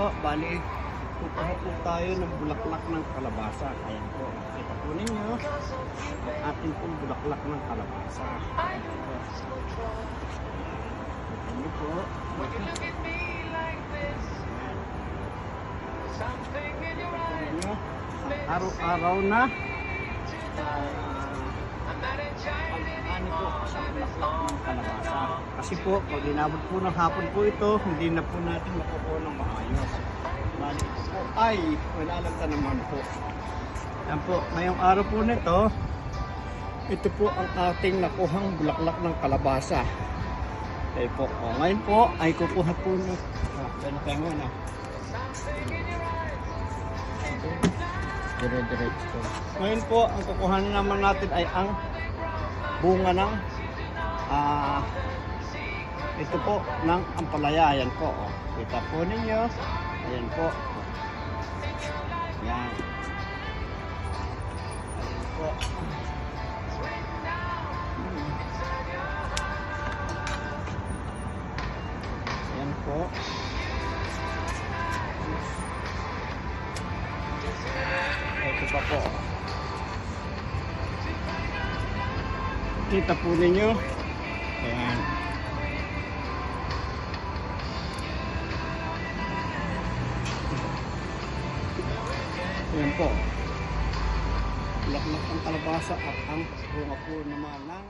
po, bali, kukuha po tayo ng bulaklak ng kalabasa. Ayan po, kita po ninyo, ang ating pong bulaklak ng kalabasa. Ayan po. Kita niyo po. Ayan. Araw-araw na pag-ani po sa bulaklak ng kalabasa. Kasi po, pag inabot po ng hapon po ito, hindi na po natin makukuha ng maayos. Balik po ay malalagta naman po. Yan po, ngayong araw po nito, ito po ang ating nakuhang bulaklak ng kalabasa. Okay po, ngayon po ay kukuha po ng dire-diretso. Ngayon po, ang kukuhanin naman natin ay ang bunga ng ito po ng ampalaya. Ayan po, kita po ninyo. Ayan po. Ayan. Ayan po. Ayan po. Ito pa po. Kita po ninyo. Ayan. Ayan po. Bulaklak ng kalabasa at ang bunga po naman ng